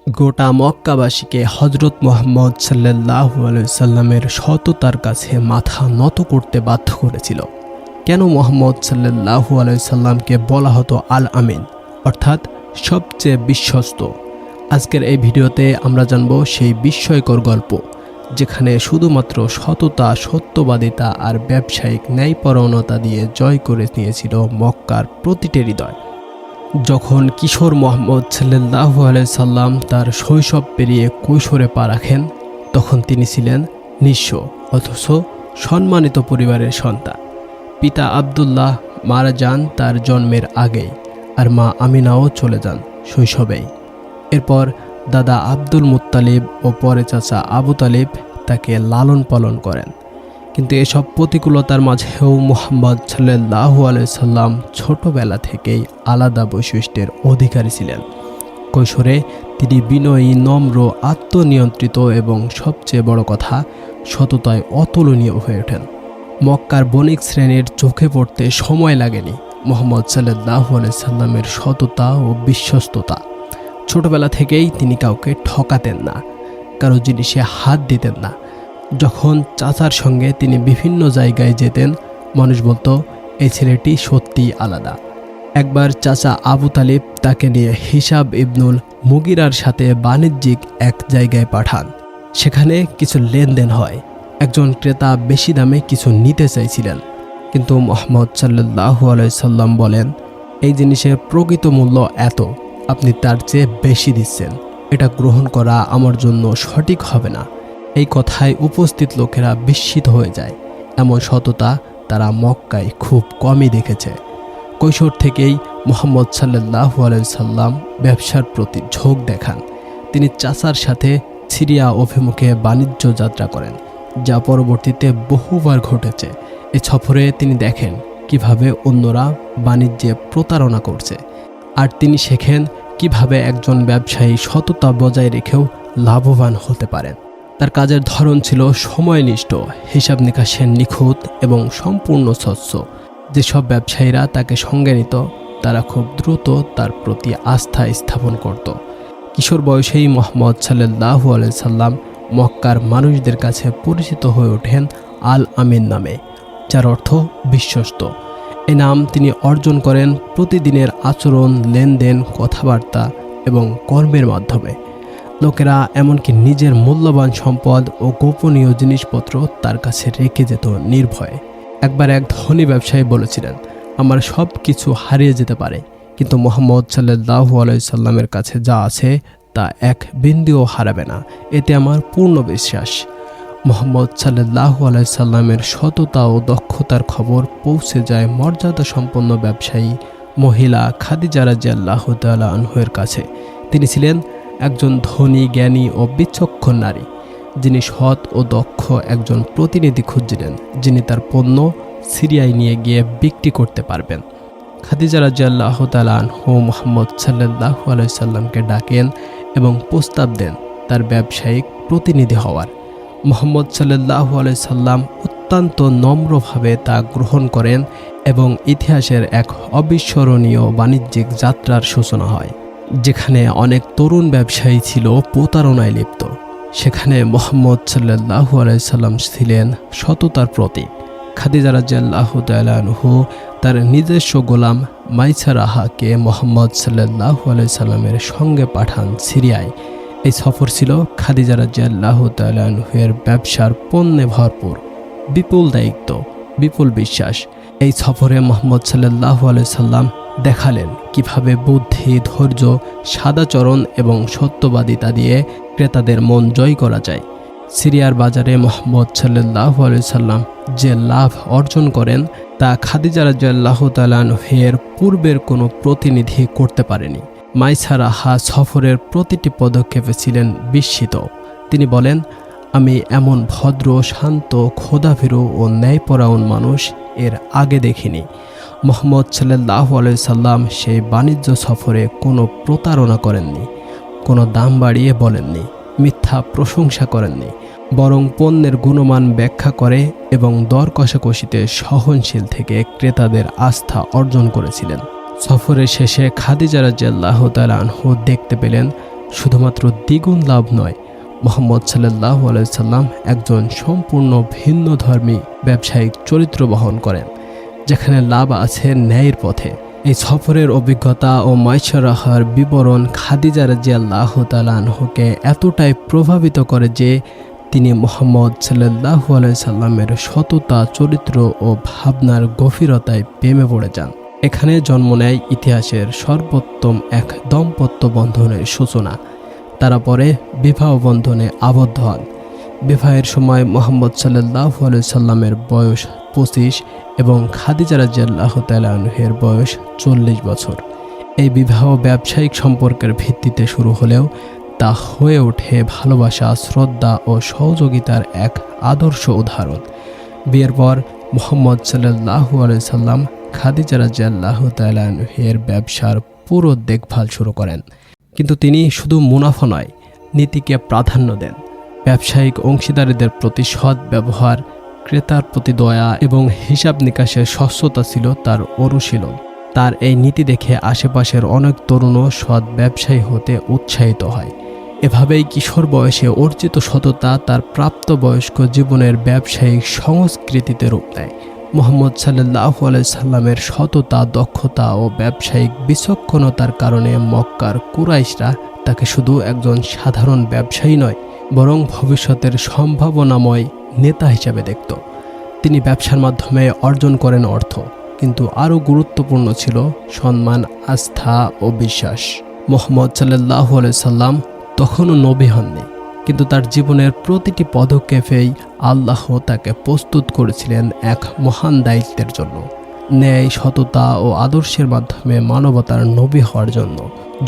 গোটা মক্কাবাসীকে হজরত মুহাম্মদ সাল্লাল্লাহু আলাইহি সাল্লামের সততার কাছে মাথা নত করতে বাধ্য করেছিল। কেন মুহাম্মদ সাল্লাল্লাহু আলাইহি সাল্লামকে বলা হতো আল আমিন, অর্থাৎ সবচেয়ে বিশ্বস্ত? আজকের এই ভিডিওতে আমরা জানব সেই বিস্ময়কর গল্প, যেখানে শুধুমাত্র সততা, সত্যবাদিতা আর ব্যবসায়িক ন্যায়পরায়ণতা দিয়ে জয় করে নিয়েছিল মক্কার প্রতিটি হৃদয়। যখন কিশোর মুহাম্মদ সাল্লাল্লাহু আলাইহি সাল্লাম তার শৈশব পেরিয়ে কৈশোরে পা রাখেন, তখন তিনি ছিলেন নিঃস্ব অথচ সম্মানিত পরিবারের সন্তান। পিতা আব্দুল্লাহ মারা যান তার জন্মের আগেই, আর মা আমিনাও চলে যান শৈশবেই। এরপর দাদা আব্দুল মুত্তালিব ও পরে চাচা আবু তালিব তাকে লালন পালন করেন। কিন্তু এসব প্রতিকূলতার মাঝেও মুহাম্মদ সাল্লাল্লাহু আলাইহি সাল্লাম ছোটবেলা থেকেই আলাদা বৈশিষ্ট্যের অধিকারী ছিলেন। কৈশোরে তিনি বিনয়ী, নম্র, আত্মনিয়ন্ত্রিত এবং সবচেয়ে বড় কথা, সততায় অতুলনীয় হয়ে ওঠেন। মক্কার বণিক শ্রেণীর চোখে পড়তে সময় লাগেনি মুহাম্মদ সাল্লাল্লাহু আলাইহি সাল্লামের সততা ও বিশ্বস্ততা। ছোটবেলা থেকেই তিনি কাউকে ঠকাতেন না, কারো জিনিসে হাত দিতেন না। যখন চাচার সঙ্গে তিনি বিভিন্ন জায়গায় যেতেন, মানুষ বলতো এই ছেলেটি সত্যিই আলাদা। একবার চাচা আবু তালিব তাকে নিয়ে হিসাব ইবনুল মুগিরার সাথে বাণিজ্যিক এক জায়গায় পাঠান। সেখানে কিছু লেনদেন হয়। একজন ক্রেতা বেশি দামে কিছু নিতে চাইছিলেন, কিন্তু মুহাম্মদ সাল্লাল্লাহু আলাইহি সাল্লাম বলেন, এই জিনিসের প্রকৃত মূল্য এত, আপনি তার চেয়ে বেশি দিচ্ছেন, এটা গ্রহণ করা আমার জন্য সঠিক হবে না। এই কথায় উপস্থিত লোকেরা বিস্মিত হয়ে যায়। এমন সততা তারা মক্কায় খুব কমই দেখেছে। কৈশোর থেকেই মুহাম্মদ সাল্লাল্লাহু আলাইহি সাল্লাম ব্যবসার প্রতি ঝোঁক দেখান। তিনি চাচার সাথে সিরিয়া অভিমুখে বাণিজ্য যাত্রা করেন, যা পরবর্তীতে বহুবার ঘটেছে। এই সফরে তিনি দেখেন কিভাবে অন্যরা বাণিজ্যে প্রতারণা করছে, আর তিনি শেখেন কিভাবে একজন ব্যবসায়ী সততা বজায় রেখেও লাভবান হতে পারেন। তার কাজের ধরন ছিল সময়নিষ্ঠ, হিসাব নিকাশের নিখুঁত এবং সম্পূর্ণ স্বচ্ছ। যেসব ব্যবসায়ীরা তাকে সঙ্গে নিত, তারা খুব দ্রুত তার প্রতি আস্থা স্থাপন করত। কিশোর বয়সেই মুহাম্মদ সাল্লাল্লাহু আলাইহি সাল্লাম মক্কার মানুষদের কাছে পরিচিত হয়ে ওঠেন আল আমিন নামে, যার অর্থ বিশ্বস্ত। এই নাম তিনি অর্জন করেন প্রতিদিনের আচরণ, লেনদেন, কথাবার্তা এবং কর্মের মাধ্যমে। লোকেরা এমনকি নিজের মূল্যবান সম্পদ ও গোপনীয় জিনিসপত্র তার কাছে রেখে যেত নির্ভয়ে। একবার এক ধনী ব্যবসায়ী বলেছিলেন, আমার সব কিছু হারিয়ে যেতে পারে, কিন্তু মুহাম্মদ সাল্লাল্লাহু আলাইহি সাল্লামের কাছে যা আছে তা এক বিন্দুও হারাবে না, এতে আমার পূর্ণ বিশ্বাস। মুহাম্মদ সাল্লাল্লাহু আলাইহি সাল্লামের সততা ও দক্ষতার খবর পৌঁছে যায় মর্যাদা সম্পন্ন ব্যবসায়ী মহিলা খাদিজা রাদিয়াল্লাহু তাআলা আনহার কাছে। তিনি ছিলেন একজন ধনী, জ্ঞানী ও বিচক্ষণ নারী, যিনি সৎ ও দক্ষ একজন প্রতিনিধি খুঁজছিলেন, যিনি তার পণ্য সিরিয়ায় নিয়ে গিয়ে বিক্রি করতে পারবেন। খাদিজা রাদিয়াল্লাহু তাআলা আনহা মুহাম্মদ সাল্লাল্লাহু আলাইহি সাল্লামকে ডাকেন এবং প্রস্তাব দেন তার ব্যবসায়িক প্রতিনিধি হওয়ার। মুহাম্মদ সাল্লাল্লাহু আলাইহি সাল্লাম অত্যন্ত নম্রভাবে তা গ্রহণ করেন এবং ইতিহাসের এক অবিস্মরণীয় বাণিজ্যিক যাত্রার সূচনা হয়। যেখানে অনেক তরুণ ব্যবসায়ী ছিল প্রতারণায় লিপ্ত, সেখানে মুহাম্মদ সাল্লাল্লাহু আলাইহি সাল্লাম ছিলেন সততার প্রতীক। খাদিজা রাদিয়াল্লাহু তাআলা আনহা তার নিজস্ব গোলাম মাইসারাহাকে মুহাম্মদ সাল্লাল্লাহু আলাইহি সাল্লামের সঙ্গে পাঠান সিরিয়ায়। এই সফর ছিল খাদিজা রাদিয়াল্লাহু তাআলা আনহার ব্যবসার পণ্যে ভরপুর, বিপুল দায়িত্ব, বিপুল বিশ্বাস। এই সফরে মুহাম্মদ সাল্লাল্লাহু আলাইহি সাল্লাম দেখালেন কিভাবে বুদ্ধি, ধৈর্য, সাদাচরণ এবং সত্যবাদিতা দিয়ে ক্রেতাদের মন জয় করা যায়। সিরিয়ার বাজারে মুহাম্মদ সাল্লাল্লাহু আলাইহি সাল্লাম যে লাভ অর্জন করেন, তা খাদিজা রাদিয়াল্লাহু তাআলা আনহার পূর্বের কোনো প্রতিনিধি করতে পারেনি। মাইসারাহা সফরের প্রতিটি পদক্ষেপে ছিলেন বিস্মিত। তিনি বলেন, আমি এমন ভদ্র, শান্ত, খোদাভীরু ও ন্যায়পরায়ণ মানুষ এর আগে দেখিনি। মুহাম্মদ সাল্লাল্লাহু আলাইহি সাল্লাম সেই বাণিজ্য সফরে কোনো প্রতারণা করেননি, কোনো দাম বাড়িয়ে বলেননি, মিথ্যা প্রশংসা করেননি, বরং পণ্যের গুণমান ব্যাখ্যা করে এবং দর কষাকষিতে সহনশীল থেকে ক্রেতাদের আস্থা অর্জন করেছিলেন। সফরের শেষে খাদিজা রাদিয়াল্লাহু তাআলা আনহা দেখতে পেলেন শুধুমাত্র দ্বিগুণ লাভ নয়, মুহাম্মদ সাল্লাল্লাহু আলাইহি সাল্লাম একজন সম্পূর্ণ ভিন্ন ধর্মী ব্যবসায়িক চরিত্র বহন করেন, যেখানে লাভ আছে ন্যায়ের পথে। এই সফরের অভিজ্ঞতা ও মাইশরাহার বিবরণ খাদিজা রাদিয়াল্লাহু তাআলা আনহাকে এতটাই প্রভাবিত করে যে তিনি মুহাম্মদ সাল্লাল্লাহু আলাইহি সাল্লামের সততা, চরিত্র ও ভাবনার গভীরতায় প্রেমে পড়ে যান। এখানে জন্ম নেয় ইতিহাসের সর্বোত্তম এক দাম্পত্য বন্ধনের সূচনা। তারা পরে বিবাহ বন্ধনে আবদ্ধ হন। বিবাহের সময় মুহাম্মদ সাল্লাল্লাহু আলাইহি সাল্লামের বয়স 25 এবং খাদিজা রাদিয়াল্লাহু তাআলা আনহার বয়স 40 বছর। এই বিবাহ ব্যবসায়িক সম্পর্কের ভিত্তিতে শুরু হলেও তা হয়ে ওঠে ভালোবাসা, শ্রদ্ধা ও সহযোগিতার এক আদর্শ উদাহরণ। বিয়ের পর মুহাম্মদ সাল্লাল্লাহু আলাইহি সাল্লাম খাদিজা রাদিয়াল্লাহু তাআলা আনহার ব্যবসার পুরো দেখভাল শুরু করেন। কিন্তু তিনি শুধু মুনাফা নয়, নীতিকে প্রাধান্য দেন। ব্যবসায়িক অংশীদারদের প্রতি সৎ ব্যবহার, ক্রেতার প্রতি দয়া এবং হিসাব নিকাশের স্বচ্ছতা ছিল তার অনুশীলন। তার এই নীতি দেখে আশেপাশের অনেক তরুণও সৎ ব্যবসায়ী হতে উৎসাহিত হয়। এভাবেই কিশোর বয়সে অর্জিত সততা তার প্রাপ্তবয়স্ক জীবনের ব্যবসায়িক সংস্কৃতিতে রূপ নেয়। মুহাম্মদ সাল্লাল্লাহু আলাইহি সাল্লামের সততা, দক্ষতা ও ব্যবসায়িক বিচক্ষণতার কারণে মক্কার কুরাইশরা তাকে শুধু একজন সাধারণ ব্যবসায়ী নয়, বরং ভবিষ্যতের সম্ভাবনাময় নেতা হিসেবে দেখত। তিনি ব্যবসার মাধ্যমে অর্জন করেন অর্থ, কিন্তু আরও গুরুত্বপূর্ণ ছিল সম্মান, আস্থা ও বিশ্বাস। মুহাম্মদ সাল্লাল্লাহু আলাইহি সাল্লাম তখনও নবী হননি, কিন্তু তার জীবনের প্রতিটি পদক্ষেপেই আল্লাহ তাকে প্রস্তুত করেছিলেন এক মহান দায়িত্বের জন্য, ন্যায়, সততা ও আদর্শের মাধ্যমে মানবতার নবী হওয়ার জন্য।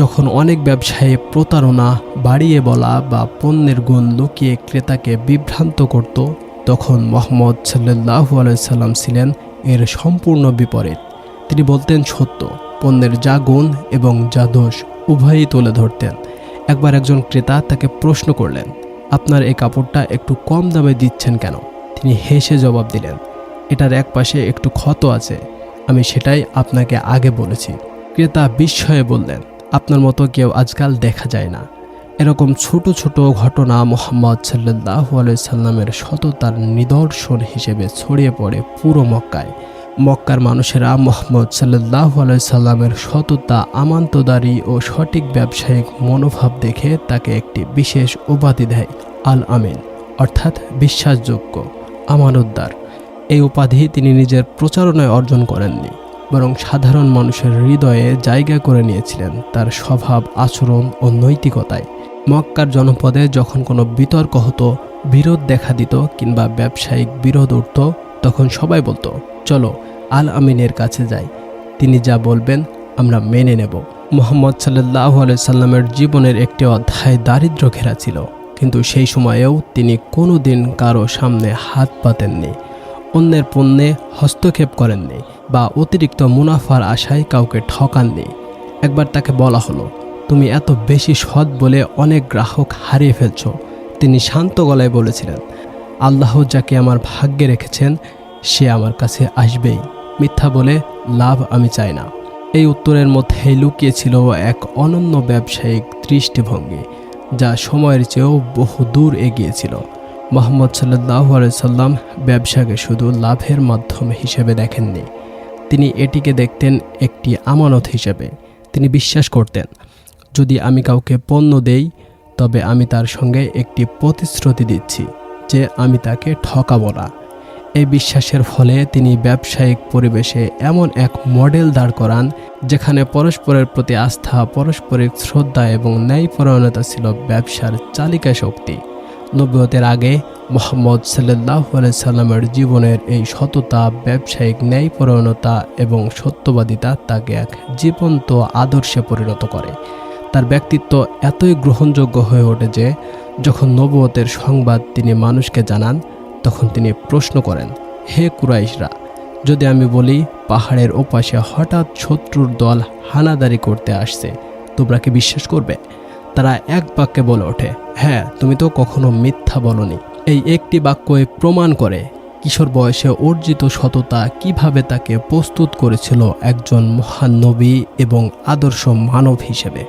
যখন অনেক ব্যবসায়ী প্রতারণা, বাড়িয়ে বলা বা পণ্যের গুণ লুকিয়ে ক্রেতাকে বিভ্রান্ত করত, তখন মুহাম্মদ সাল্লাল্লাহু আলাইহি সাল্লাম ছিলেন এর সম্পূর্ণ বিপরীত। তিনি বলতেন সত্য, পণ্যের যা গুণ এবং যা দোষ উভয়ই তুলে ধরতেন। একবার একজন ক্রেতা তাকে প্রশ্ন করলেন, আপনার এই কাপড়টা একটু কম দামে দিচ্ছেন কেন? তিনি হেসে জবাব দিলেন, এটার এক পাশে একটু ক্ষত আছে, আমি সেটাই আপনাকে আগে বলেছি। ক্রেতা বিস্ময়ে বললেন, আপনার মতো কেউ আজকাল দেখা যায় না। এরকম ছোট ছোট ঘটনা মুহাম্মদ সাল্লাল্লাহু আলাইহি সাল্লামের সততার নিদর্শন হিসেবে ছড়িয়ে পড়ে পুরো মক্কায়। মক্কার মানুষেরা মুহাম্মদ সাল্লাল্লাহু আলাইহি সাল্লামের সততা, আমানতদারি ও সঠিক ব্যবসায়িক মনোভাব দেখে তাকে একটি বিশেষ উপাধি দেয়, আল আমিন, অর্থাৎ বিশ্বাসযোগ্য, আমানতদার। এই উপাধি তিনি নিজের প্রচারণায় অর্জন করেননি, বরং সাধারণ মানুষের হৃদয়ে জায়গা করে নিয়েছিলেন তার স্বভাব, আচরণ ও নৈতিকতায়। মক্কার জনপদে যখন কোনো বিতর্ক হতো, বিরোধ দেখা দিত কিংবা ব্যবসায়িক বিরোধ উঠত, তখন সবাই বলতো, চলো আল আমিনের কাছে যাই, তিনি যা বলবেন আমরা মেনে নেব। মুহাম্মদ সাল্লাল্লাহু আলাইহি সাল্লামের জীবনের একটি অধ্যায় দারিদ্র্য ঘেরা ছিল, কিন্তু সেই সময়েও তিনি কোনোদিন কারো সামনে হাত পাতেননি, অন্যের পণ্যে হস্তক্ষেপ করেননি বা অতিরিক্ত মুনাফার আশায় কাউকে ঠকাননি। একবার তাকে বলা হলো, তুমি এত বেশি সৎ বলে অনেক গ্রাহক হারিয়ে ফেলছ। তিনি শান্ত গলায় বলেছিলেন, আল্লাহ যাকে আমার ভাগ্যে রেখেছেন সে আমার কাছে আসবেই, মিথ্যা বলে লাভ আমি চাই না। এই উত্তরের মধ্যেই লুকিয়েছিল এক অনন্য ব্যবসায়িক দৃষ্টিভঙ্গি, যা সময়ের চেয়েও বহু দূর এগিয়েছিল। মুহাম্মদ সাল্লাল্লাহু আলাইহি সাল্লাম ব্যবসাকে শুধু লাভের মাধ্যম হিসেবে দেখেননি, তিনি এটিকে দেখতেন একটি আমানত হিসেবে। তিনি বিশ্বাস করতেন, যদি আমি কাউকে পণ্য দেই, তবে আমি তার সঙ্গে একটি প্রতিশ্রুতি দিচ্ছি যে আমি তাকে ঠকাবো না। এই বিশ্বাসের ফলে তিনি ব্যবসায়িক পরিবেশে এমন এক মডেল দাঁড় করান, যেখানে পরস্পরের প্রতি আস্থা, পারস্পরিক শ্রদ্ধা এবং ন্যায়পরায়ণতা ছিল ব্যবসার চালিকা শক্তি। নবুয়তের আগে মুহাম্মদ সাল্লাল্লাহু আলাইহি সাল্লামের জীবনের এই সততা, ব্যবসায়িক ন্যায়পরায়ণতা এবং সত্যবাদিতা তাকে এক জীবন্ত আদর্শে পরিণত করে। তার ব্যক্তিত্ব এতই গ্রহণযোগ্য হয়ে ওঠে যে যখন নবুয়তের সংবাদ তিনি মানুষকে জানান, তখন তিনি প্রশ্ন করেন, হে কুরাইশরা, যদি আমি বলি পাহাড়ের ওপাশে হঠাৎ শত্রুর দল হানাদারি করতে আসছে, তোমরা কি বিশ্বাস করবে? তারা এক বাক্যে বলে ওঠে, হ্যাঁ, তুমি তো কখনো মিথ্যা বলনি। এই একটি বাক্যই প্রমাণ করে কিশোর বয়সে অর্জিত সততা কিভাবে তাকে প্রস্তুত করেছিল একজন মহান নবী এবং আদর্শ মানব হিসেবে।